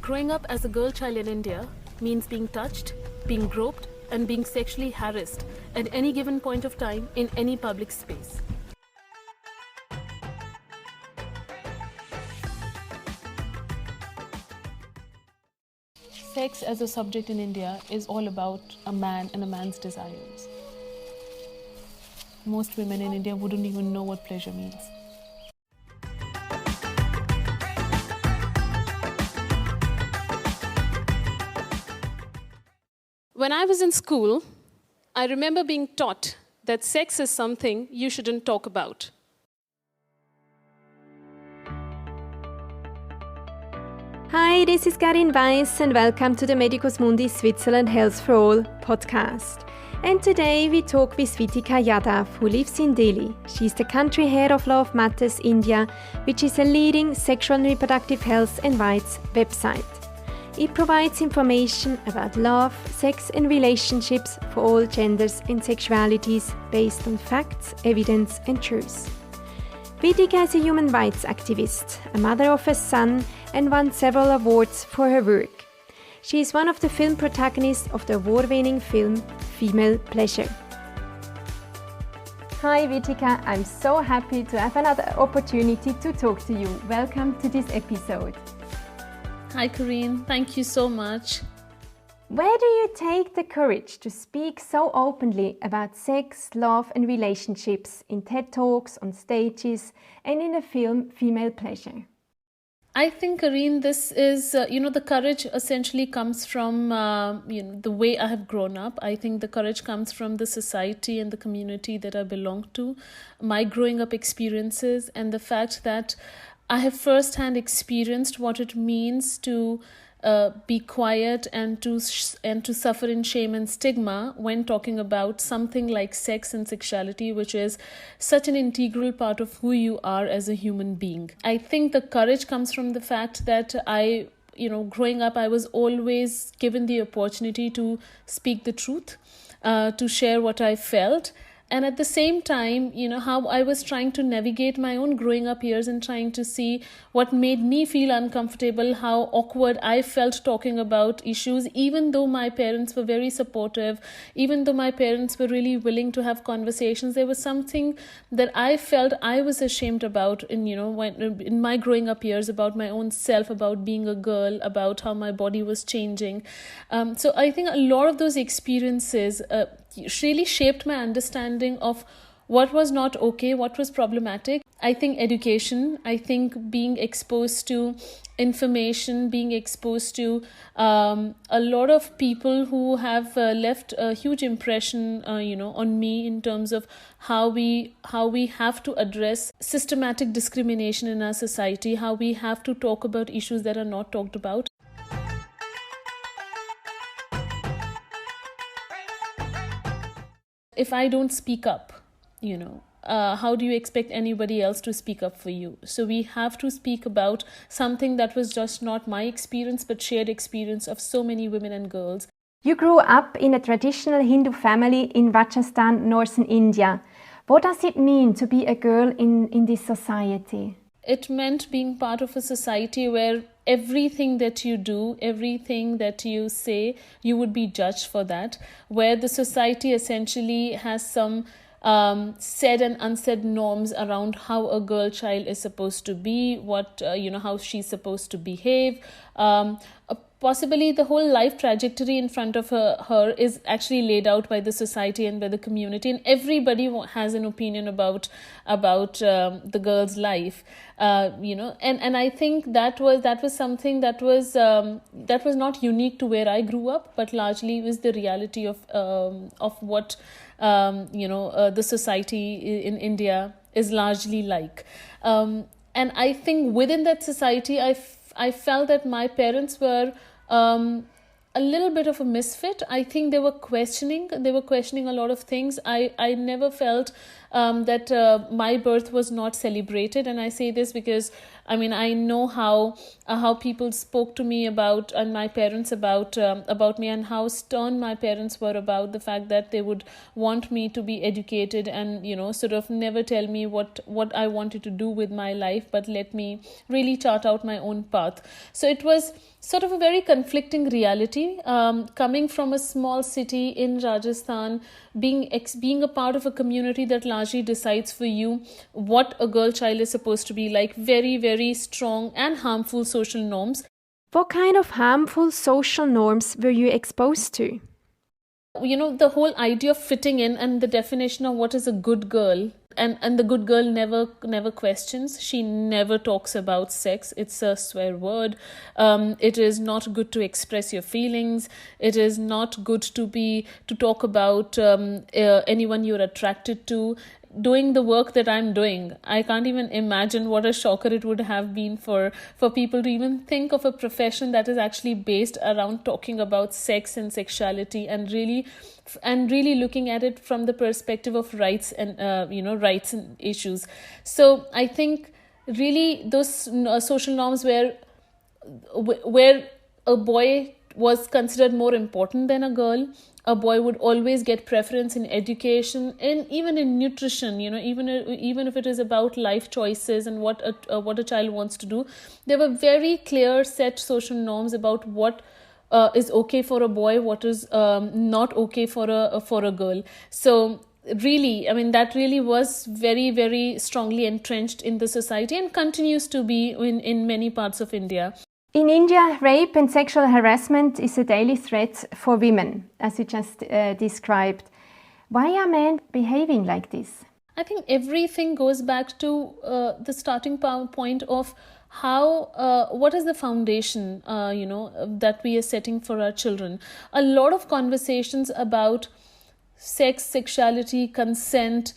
Growing up as a girl child in India means being touched, being groped, and being sexually harassed at any given point of time in any public space. Sex as a subject in India is all about a man and a man's desires. Most women in India wouldn't even know what pleasure means. When I was in school, I remember being taught that sex is something you shouldn't talk about. Hi, this is Carine Weiss and welcome to the Medicus Mundi Switzerland Health for All podcast. And today we talk with Vithika Yadav, who lives in Delhi. She's the country head of Law of Matters India, which is a leading sexual and reproductive health and rights website. It provides information about love, sex and relationships for all genders and sexualities based on facts, evidence and truth. Vithika is a human rights activist, a mother of a son and won several awards for her work. She is one of the film protagonists of the award-winning film Female Pleasure. Hi Vithika, I'm so happy to have another opportunity to talk to you. Welcome to this episode. Hi Carine, thank you so much. Where do you take the courage to speak so openly about sex, love and relationships in TED Talks, on stages and in the film Female Pleasure? I think, Carine, this is, the courage essentially comes from, the way I have grown up. I think the courage comes from the society and the community that I belong to, my growing up experiences, and the fact that I have firsthand experienced what it means to be quiet and to suffer in shame and stigma when talking about something like sex and sexuality, which is such an integral part of who you are as a human being. I think the courage comes from the fact that growing up, I was always given the opportunity to speak the truth, to share what I felt. And at the same time, how I was trying to navigate my own growing up years and trying to see what made me feel uncomfortable, how awkward I felt talking about issues, even though my parents were very supportive, even though my parents were really willing to have conversations. There was something that I felt I was ashamed about in my growing up years, about my own self, about being a girl, about how my body was changing. So I think a lot of those experiences really shaped my understanding of what was not okay, what was problematic. I think education, I think being exposed to information, being exposed to a lot of people who have left a huge impression, on me in terms of how we have to address systematic discrimination in our society, how we have to talk about issues that are not talked about. If I don't speak up, how do you expect anybody else to speak up for you? So we have to speak about something that was just not my experience, but shared experience of so many women and girls. You grew up in a traditional Hindu family in Rajasthan, northern India. What does it mean to be a girl in this society? It meant being part of a society where everything that you do, everything that you say, you would be judged for that, where the society essentially has some said and unsaid norms around how a girl child is supposed to be, how she's supposed to behave. Possibly the whole life trajectory in front of her is actually laid out by the society and by the community, and everybody has an opinion about the girl's life, and I think that was something that was not unique to where I grew up, but largely was the reality of what the society in India is largely like, and I think within that society I felt that my parents were a little bit of a misfit. I think they were questioning a lot of things. I never felt that my birth was not celebrated. And I say this because I know how people spoke to me about, and my parents about me, and how stern my parents were about the fact that they would want me to be educated and sort of never tell me what I wanted to do with my life, but let me really chart out my own path. So it was sort of a very conflicting reality, coming from a small city in Rajasthan, being a part of a community that largely decides for you what a girl child is supposed to be like. Very, very strong and harmful social norms. What kind of harmful social norms were you exposed to? The whole idea of fitting in and the definition of what is a good girl. And the good girl never questions. She never talks about sex. It's a swear word. It is not good to express your feelings. It is not good to talk about anyone you're attracted to. Doing the work that I'm doing, I can't even imagine what a shocker it would have been for people to even think of a profession that is actually based around talking about sex and sexuality, and really looking at it from the perspective of rights and rights and issues. So I think really those social norms where a boy was considered more important than a girl. A boy would always get preference in education, and even in nutrition. Even if it is about life choices and what a child wants to do, there were very clear set social norms about what is okay for a boy, what is not okay for a girl. So really, that really was very, very strongly entrenched in the society and continues to be in many parts of India. In India, rape and sexual harassment is a daily threat for women, as you just described. Why are men behaving like this? I think everything goes back to the starting point of how what is the foundation that we are setting for our children. A lot of conversations about sex, sexuality, consent,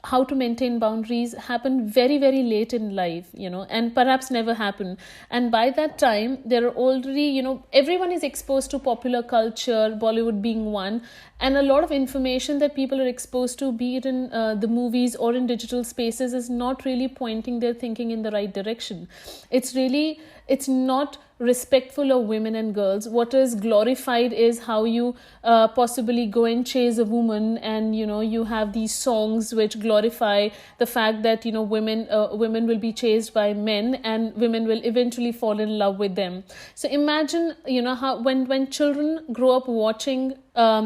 how to maintain boundaries happen very, very late in life, and perhaps never happen. And by that time, there are already, everyone is exposed to popular culture, Bollywood being one, and a lot of information that people are exposed to, be it in the movies or in digital spaces, is not really pointing their thinking in the right direction. It's not respectful of women and girls. What is glorified is how you possibly go and chase a woman, and you have these songs which glorify the fact that women will be chased by men, and women will eventually fall in love with them. So imagine how when children grow up watching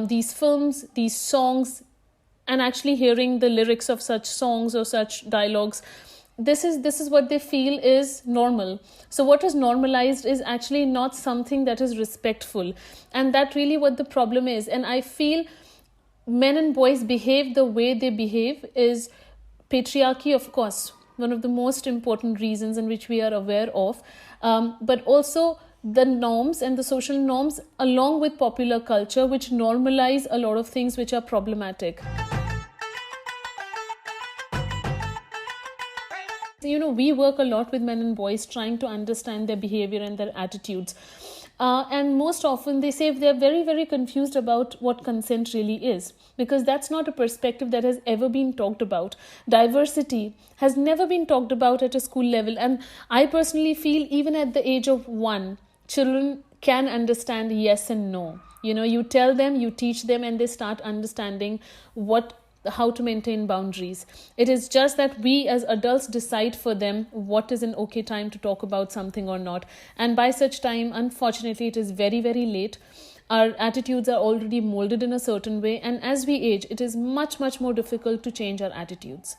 these films, these songs, and actually hearing the lyrics of such songs or such dialogues, this is what they feel is normal. So what is normalized is actually not something that is respectful, and that really what the problem is. And I feel men and boys behave the way they behave is patriarchy, of course, one of the most important reasons in which we are aware of, but also the norms and the social norms along with popular culture, which normalize a lot of things which are problematic. We work a lot with men and boys trying to understand their behavior and their attitudes. And most often they say they're very, very confused about what consent really is, because that's not a perspective that has ever been talked about. Diversity has never been talked about at a school level. And I personally feel even at the age of 1, children can understand yes and no. You tell them, you teach them, and they start understanding how to maintain boundaries. It is just that we as adults decide for them what is an okay time to talk about something or not. And by such time, unfortunately, it is very, very late. Our attitudes are already molded in a certain way. And as we age, it is much, much more difficult to change our attitudes.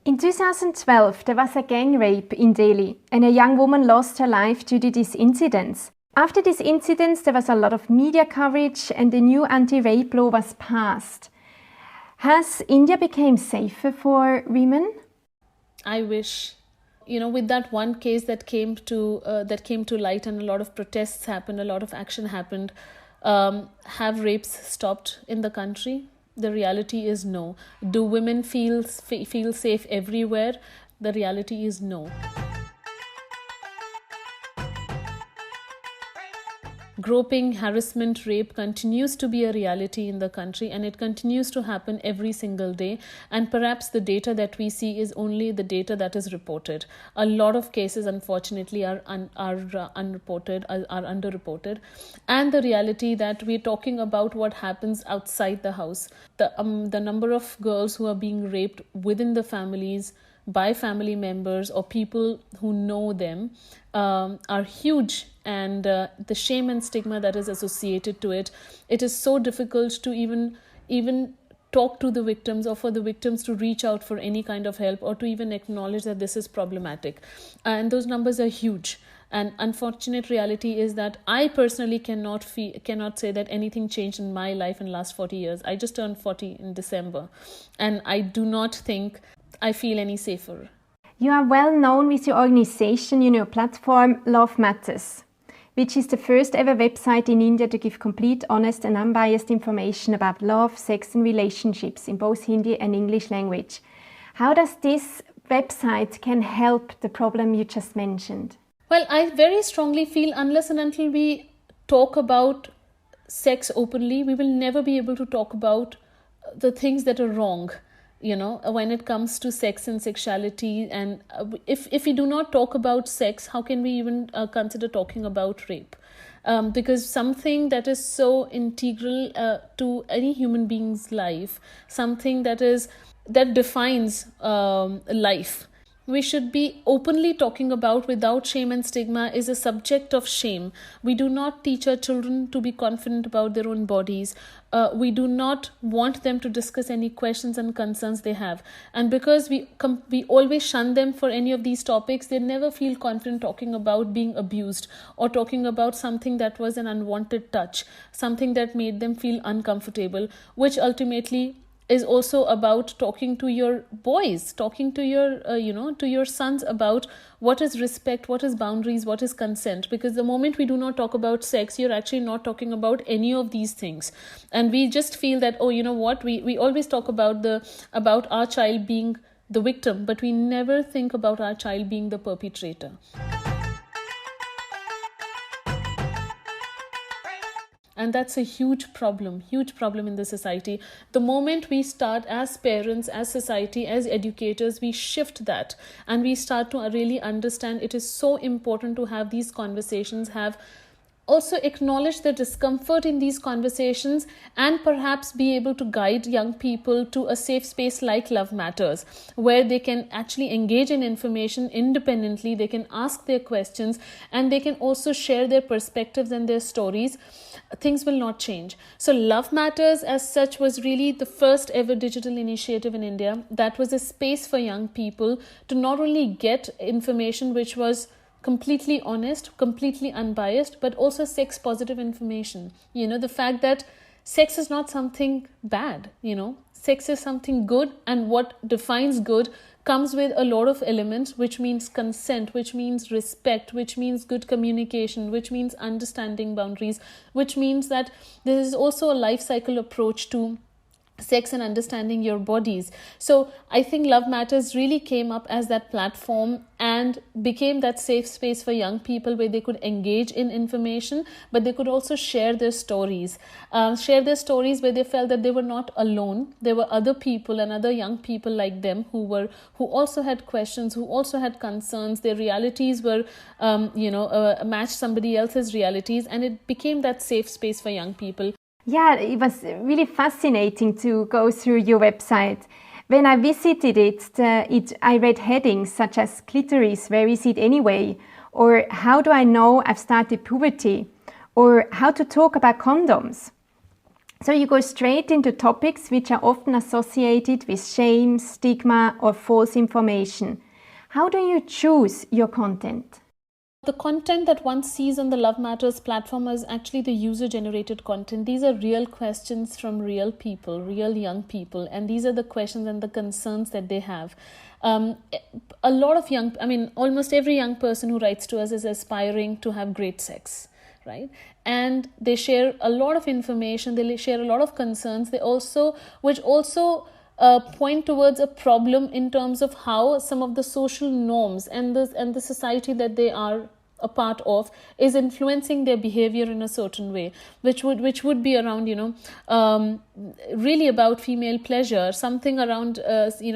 In 2012, there was a gang rape in Delhi, and a young woman lost her life due to these incidents. After these incidents, there was a lot of media coverage, and the new anti-rape law was passed. Has India become safer for women? I wish. With that one case that came to light, and a lot of protests happened, a lot of action happened, have rapes stopped in the country? The reality is no. Do women feel safe everywhere? The reality is no. Groping, harassment, rape continues to be a reality in the country, and it continues to happen every single day. And perhaps the data that we see is only the data that is reported. A lot of cases, unfortunately, are unreported, are underreported. And the reality that we're talking about what happens outside the house. The number of girls who are being raped within the families by family members or people who know them are huge, and the shame and stigma that is associated to it. It is so difficult to even talk to the victims, or for the victims to reach out for any kind of help, or to even acknowledge that this is problematic. And those numbers are huge. And unfortunate reality is that I personally cannot say that anything changed in my life in the last 40 years. I just turned 40 in December, and I do not think I feel any safer. You are well known with your organization, your platform Love Matters, which is the first ever website in India to give complete, honest and unbiased information about love, sex and relationships in both Hindi and English language. How does this website can help the problem you just mentioned? Well, I very strongly feel unless and until we talk about sex openly, we will never be able to talk about the things that are wrong, when it comes to sex and sexuality. And if we do not talk about sex, how can we even consider talking about rape? Because something that is so integral to any human being's life, something that defines life, we should be openly talking about without shame and stigma, is a subject of shame. We do not teach our children to be confident about their own bodies. We do not want them to discuss any questions and concerns they have. And because we always shun them for any of these topics, they never feel confident talking about being abused, or talking about something that was an unwanted touch, something that made them feel uncomfortable, which ultimately is also about talking to your boys, talking to your, to your sons about what is respect, what is boundaries, what is consent. Because the moment we do not talk about sex, you're actually not talking about any of these things. And we just feel that, we always talk about our child being the victim, but we never think about our child being the perpetrator. And that's a huge problem in the society. The moment we start as parents, as society, as educators, we shift that and we start to really understand it is so important to have these conversations, also acknowledge the discomfort in these conversations, and perhaps be able to guide young people to a safe space like Love Matters, where they can actually engage in information independently, they can ask their questions, and they can also share their perspectives and their stories. Things will not change. So Love Matters as such was really the first ever digital initiative in India that was a space for young people to not only get information which was completely honest, completely unbiased, but also sex positive information. The fact that sex is not something bad, sex is something good, and what defines good comes with a lot of elements, which means consent, which means respect, which means good communication, which means understanding boundaries, which means that there is also a life cycle approach to sex and understanding your bodies. So I think Love Matters really came up as that platform and became that safe space for young people where they could engage in information, but they could also share their stories where they felt that they were not alone. There were other people and other young people like them who also had questions, who also had concerns. Their realities were matched somebody else's realities, and it became that safe space for young people. Yeah, it was really fascinating to go through your website. When I visited I read headings such as clitoris, where is it anyway? Or how do I know I've started puberty? Or how to talk about condoms? So you go straight into topics which are often associated with shame, stigma, or false information. How do you choose your content? The content that one sees on the Love Matters platform is actually the user-generated content. These are real questions from real people, real young people, and these are the questions and the concerns that they have. A lot of almost every young person who writes to us is aspiring to have great sex, right? And they share a lot of information, they share a lot of concerns, which also point towards a problem in terms of how some of the social norms and the society that they are a part of is influencing their behavior in a certain way, which would be around, really about female pleasure, something around,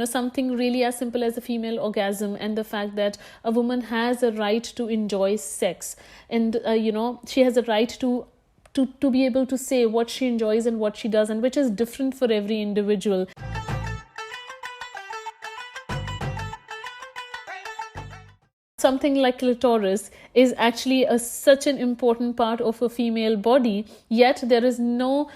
something really as simple as a female orgasm, and the fact that a woman has a right to enjoy sex, and she has a right to be able to say what she enjoys and what she does, and which is different for every individual. Something like clitoris is actually such an important part of a female body, yet there is no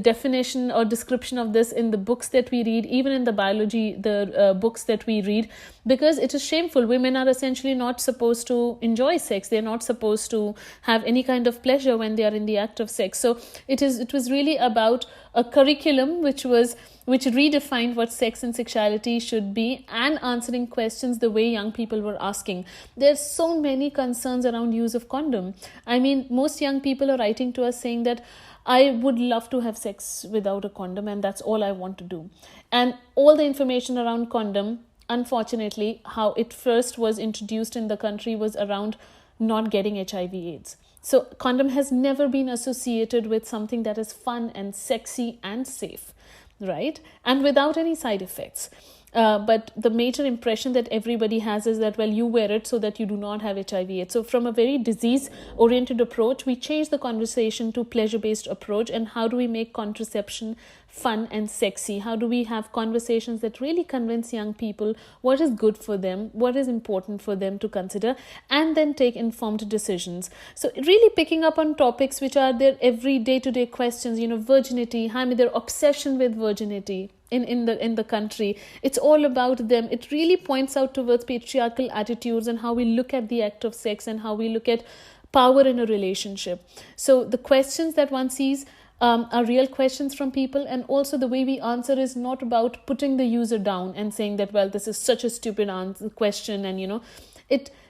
definition or description of this in the books that we read, even in the biology, the books that we read, because it is shameful. Women are essentially not supposed to enjoy sex. They're not supposed to have any kind of pleasure when they are in the act of sex. So it was really about a curriculum which redefined what sex and sexuality should be, and answering questions the way young people were asking. There's so many concerns around use of condom. I mean, most young people are writing to us saying that I would love to have sex without a condom, and that's all I want to do. And all the information around condom, unfortunately, how it first was introduced in the country was around not getting HIV/AIDS. So condom has never been associated with something that is fun and sexy and safe, right? And without any side effects. But the major impression that everybody has is that, well, you wear it so that you do not have HIV/AIDS. So from a very disease-oriented approach, we change the conversation to pleasure-based approach. And how do we make contraception fun and sexy? How do we have conversations that really convince young people what is good for them, what is important for them to consider, and then take informed decisions? So really picking up on topics which are their every day-to-day questions, virginity, their obsession with virginity in the country. It's all about them. It really points out towards patriarchal attitudes and how we look at the act of sex and how we look at power in a relationship. So the questions that one sees are real questions from people, and also the way we answer is not about putting the user down and saying that, well, this is such a stupid question, and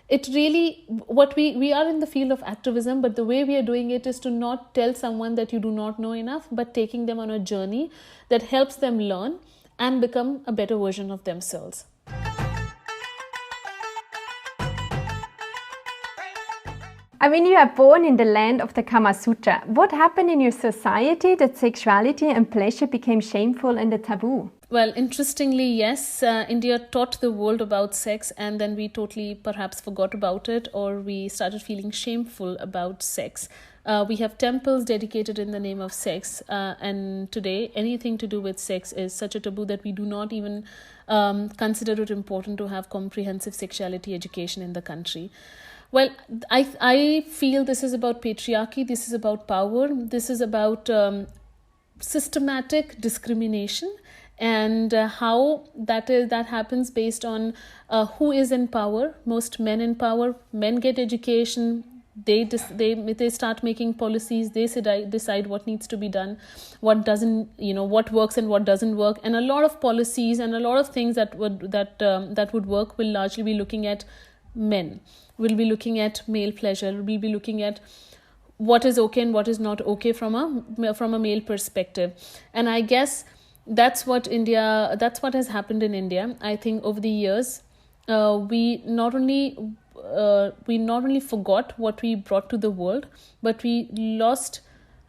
it really, what we are in the field of activism, but the way we are doing it is to not tell someone that you do not know enough, but taking them on a journey that helps them learn and become a better version of themselves. I mean, you are born in the land of the Kama Sutra. What happened in your society that sexuality and pleasure became shameful and a taboo? Well, interestingly, yes, India taught the world about sex, and then we totally perhaps forgot about it, or we started feeling shameful about sex. We have temples dedicated in the name of sex, and today anything to do with sex is such a taboo that we do not even consider it important to have comprehensive sexuality education in the country. Well, I feel this is about patriarchy, this is about power, this is about systematic discrimination, and how that happens based on who is in power. Most men in power. Men get education. They start making policies. They decide what needs to be done, what doesn't, what works and what doesn't work. And a lot of policies and a lot of things that would work will largely be looking at men. We'll be looking at male pleasure. We'll be looking at what is okay and what is not okay from a male perspective. And I guess that's what has happened in India. I think over the years, we not only forgot what we brought to the world, but we lost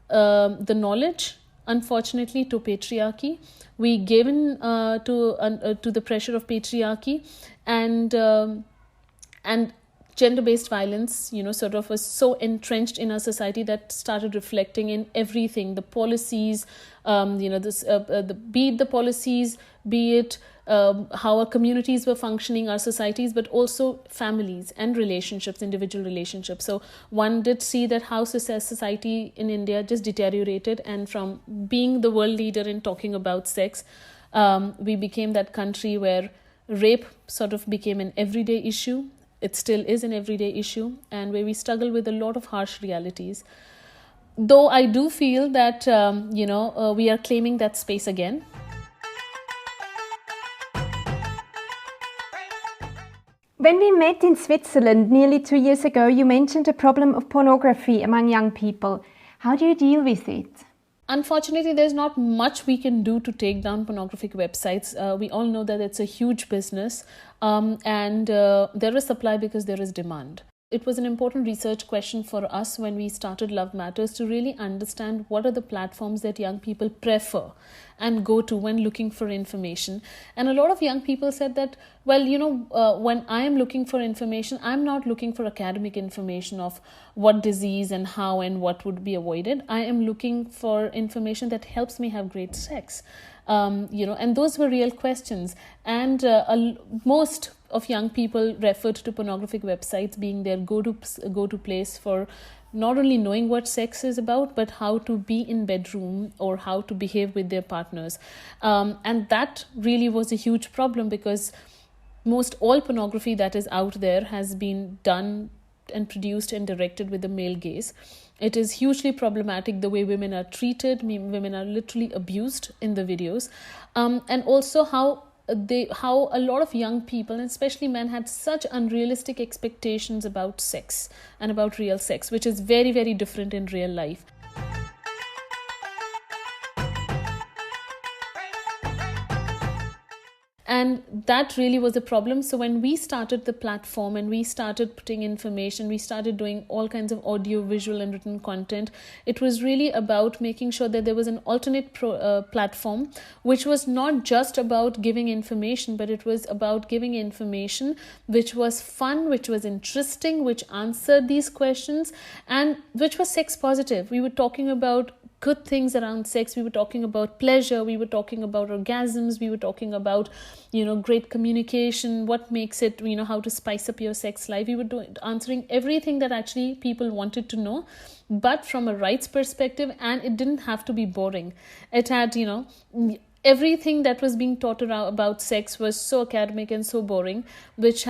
the knowledge, unfortunately, to patriarchy. We gave in to the pressure of patriarchy, and gender-based violence, sort of was so entrenched in our society that started reflecting in everything, the policies, be it the policies, be it how our communities were functioning, our societies, but also families and relationships, individual relationships. So one did see that how society in India just deteriorated, and from being the world leader in talking about sex, we became that country where rape sort of became an everyday issue. It still is an everyday issue, and where we struggle with a lot of harsh realities. Though I do feel that, we are claiming that space again. When we met in Switzerland nearly 2 years ago, you mentioned the problem of pornography among young people. How do you deal with it? Unfortunately, there's not much we can do to take down pornographic websites. We all know that it's a huge business, and there is supply because there is demand. It was an important research question for us when we started Love Matters to really understand what are the platforms that young people prefer and go to when looking for information. And a lot of young people said that, well, when I am looking for information, I'm not looking for academic information of what disease and how and what would be avoided. I am looking for information that helps me have great sex. And those were real questions. And most of young people referred to pornographic websites being their go-to place for not only knowing what sex is about, but how to be in bedroom or how to behave with their partners. And that really was a huge problem because most all pornography that is out there has been done and produced and directed with the male gaze. It is hugely problematic the way women are treated. Women are literally abused in the videos, and also how a lot of young people, and especially men, had such unrealistic expectations about sex and about real sex, which is very, very different in real life. And that really was a problem. So when we started the platform and we started putting information, we started doing all kinds of audio, visual and written content, it was really about making sure that there was an alternate platform, which was not just about giving information, but it was about giving information which was fun, which was interesting, which answered these questions, and which was sex positive. We were talking about good things around sex. We were talking about pleasure. We were talking about orgasms. We were talking about, great communication, what makes it, how to spice up your sex life. We were answering everything that actually people wanted to know, but from a rights perspective, and it didn't have to be boring. It had, everything that was being taught about sex was so academic and so boring, which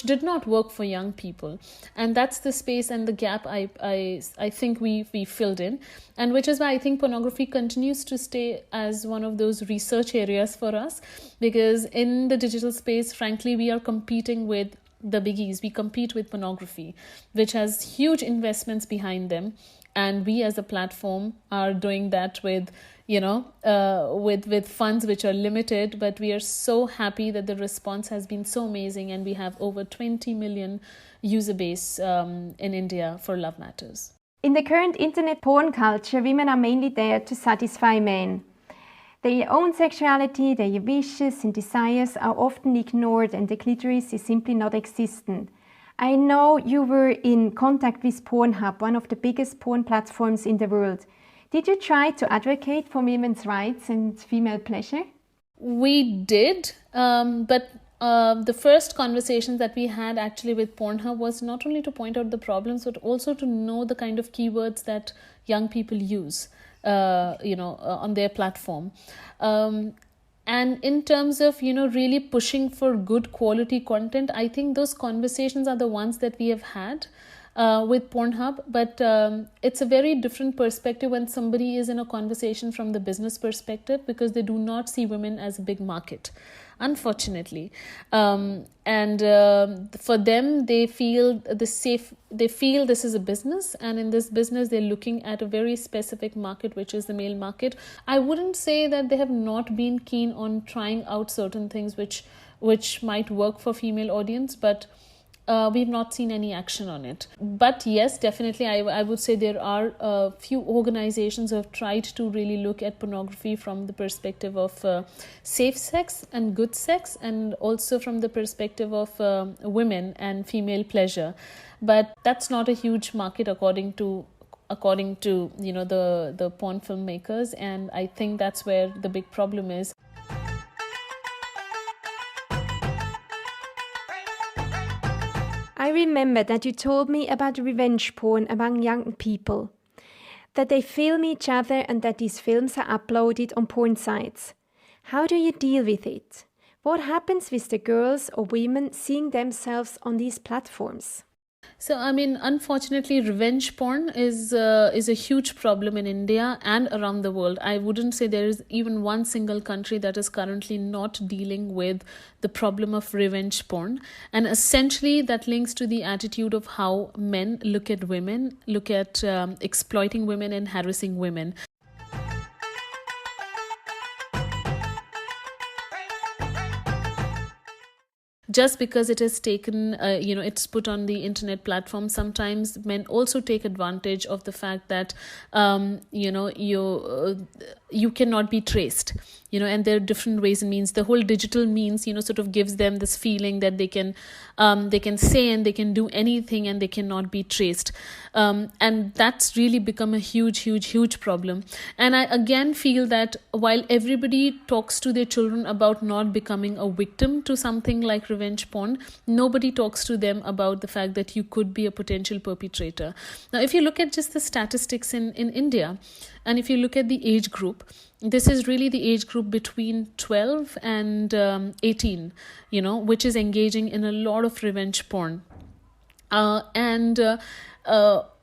did not work for young people. And that's the space and the gap I think we filled in, and which is why I think pornography continues to stay as one of those research areas for us, because in the digital space, frankly, we are competing with the biggies. We compete with pornography, which has huge investments behind them, and we as a platform are doing that with with funds which are limited, but we are so happy that the response has been so amazing, and we have over 20 million user base in India for Love Matters. In the current internet porn culture, women are mainly there to satisfy men. Their own sexuality, their wishes and desires are often ignored, and the clitoris is simply not existent. I know you were in contact with Pornhub, one of the biggest porn platforms in the world. Did you try to advocate for women's rights and female pleasure? We did, but the first conversation that we had actually with Pornhub was not only to point out the problems, but also to know the kind of keywords that young people use, on their platform. And in terms of, really pushing for good quality content, I think those conversations are the ones that we have had with Pornhub. But it's a very different perspective when somebody is in a conversation from the business perspective, because they do not see women as a big market, unfortunately. And for them, they feel this is a business, and in this business they're looking at a very specific market, which is the male market. I wouldn't say that they have not been keen on trying out certain things which might work for female audience, but we've not seen any action on it. But yes, definitely, I would say there are a few organizations who have tried to really look at pornography from the perspective of safe sex and good sex, and also from the perspective of women and female pleasure. But that's not a huge market according to the porn filmmakers, and I think that's where the big problem is. I remember that you told me about revenge porn among young people, that they film each other and that these films are uploaded on porn sites. How do you deal with it? What happens with the girls or women seeing themselves on these platforms? So, unfortunately, revenge porn is a huge problem in India and around the world. I wouldn't say there is even one single country that is currently not dealing with the problem of revenge porn. And essentially, that links to the attitude of how men look at women, look at exploiting women and harassing women. just because it is taken, it's put on the internet platform, sometimes men also take advantage of the fact that, you cannot be traced, and there are different ways and means. The whole digital means, sort of gives them this feeling that they can say and they can do anything and they cannot be traced. And that's really become a huge problem. And I again feel that while everybody talks to their children about not becoming a victim to something like revenge porn, nobody talks to them about the fact that you could be a potential perpetrator. Now, if you look at just the statistics in India, and if you look at the age group, this is really the age group between 12 and 18, which is engaging in a lot of revenge porn.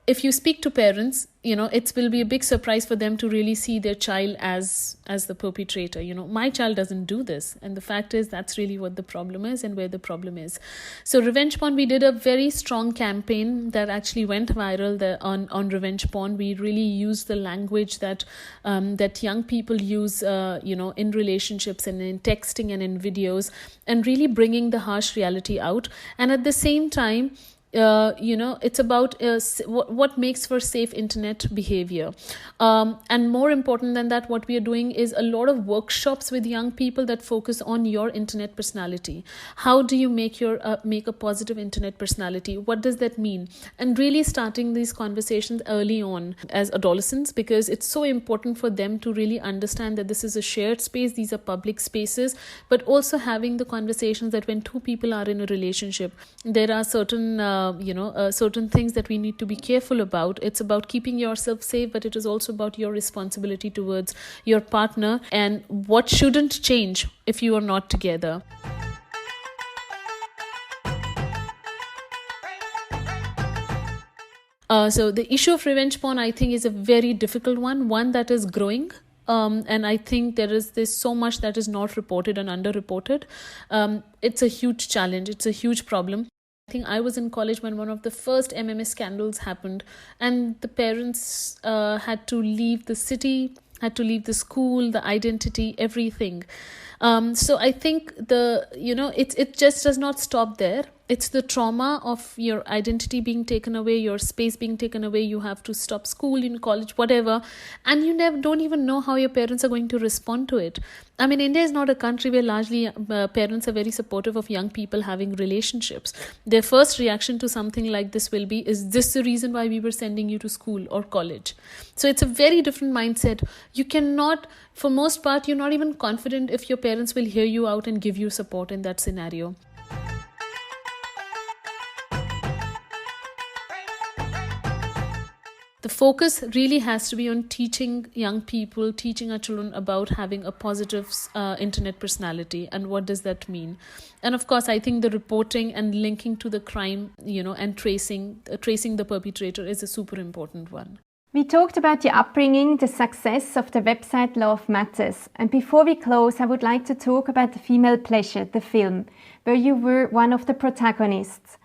If you speak to parents, it will be a big surprise for them to really see their child as the perpetrator. My child doesn't do this. And the fact is, that's really what the problem is and where the problem is. So revenge porn, we did a very strong campaign that actually went viral on revenge porn. We really used the language that young people use, in relationships and in texting and in videos, and really bringing the harsh reality out. And at the same time, it's about what makes for safe internet behavior. And more important than that, what we are doing is a lot of workshops with young people that focus on your internet personality. How do you make a positive internet personality? What does that mean? And really starting these conversations early on as adolescents, because it's so important for them to really understand that this is a shared space, these are public spaces, but also having the conversations that when two people are in a relationship, there are certain certain things that we need to be careful about. It's about keeping yourself safe, but it is also about your responsibility towards your partner and what shouldn't change if you are not together. So the issue of revenge porn, I think, is a very difficult one that is growing. And I think there's so much that is not reported and underreported. It's a huge challenge. It's a huge problem. I think I was in college when one of the first MMS scandals happened, and the parents had to leave the city, had to leave the school, the identity, everything. So I think it just does not stop there. It's the trauma of your identity being taken away, your space being taken away. You have to stop school, in college, whatever. And you don't even know how your parents are going to respond to it. I mean, India is not a country where largely parents are very supportive of young people having relationships. Their first reaction to something like this will be, is this the reason why we were sending you to school or college? So it's a very different mindset. You cannot, for most part, you're not even confident if your parents will hear you out and give you support in that scenario. The focus really has to be on teaching young people, teaching our children about having a positive internet personality and what does that mean. And of course, I think the reporting and linking to the crime, and tracing the perpetrator is a super important one. We talked about your upbringing, the success of the website Love Matters. And before we close, I would like to talk about The Female Pleasure, the film, where you were one of the protagonists.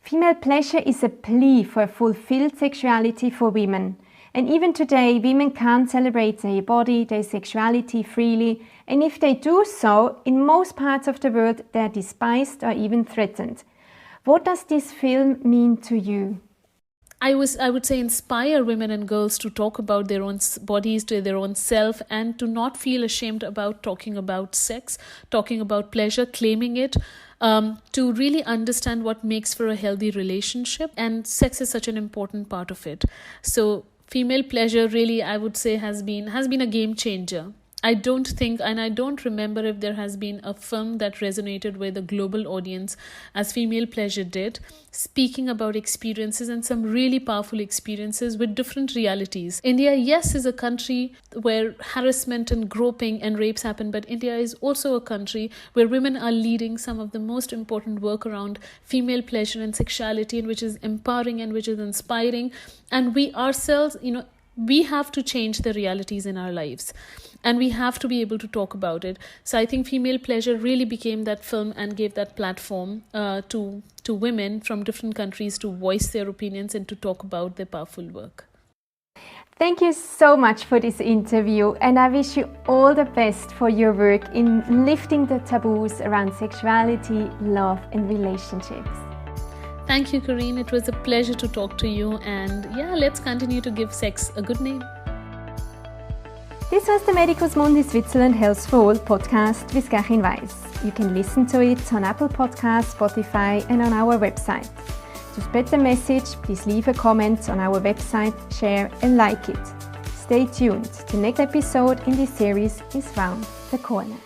Female pleasure is a plea for a fulfilled sexuality for women. And even today, women can't celebrate their body, their sexuality freely. And if they do so, in most parts of the world, they're despised or even threatened. What does this film mean to you? I would say inspire women and girls to talk about their own bodies, to their own self, and to not feel ashamed about talking about sex, talking about pleasure, claiming it, to really understand what makes for a healthy relationship. And sex is such an important part of it. So female pleasure really, I would say, has been a game changer. I don't think, and I don't remember if there has been a film that resonated with a global audience as Female Pleasure did, speaking about experiences and some really powerful experiences with different realities. India, yes, is a country where harassment and groping and rapes happen, but India is also a country where women are leading some of the most important work around female pleasure and sexuality, and which is empowering and which is inspiring. And we ourselves, we have to change the realities in our lives, and we have to be able to talk about it. So I think Female Pleasure really became that film and gave that platform to women from different countries to voice their opinions and to talk about their powerful work. Thank you so much for this interview, and I wish you all the best for your work in lifting the taboos around sexuality, love, and relationships. Thank you, Carine. It was a pleasure to talk to you, and let's continue to give sex a good name. This was the Medicus Mundi Switzerland Health for All podcast with Carine Weiss. You can listen to it on Apple Podcasts, Spotify, and on our website. To spread the message, please leave a comment on our website, share and like it. Stay tuned. The next episode in this series is round the corner.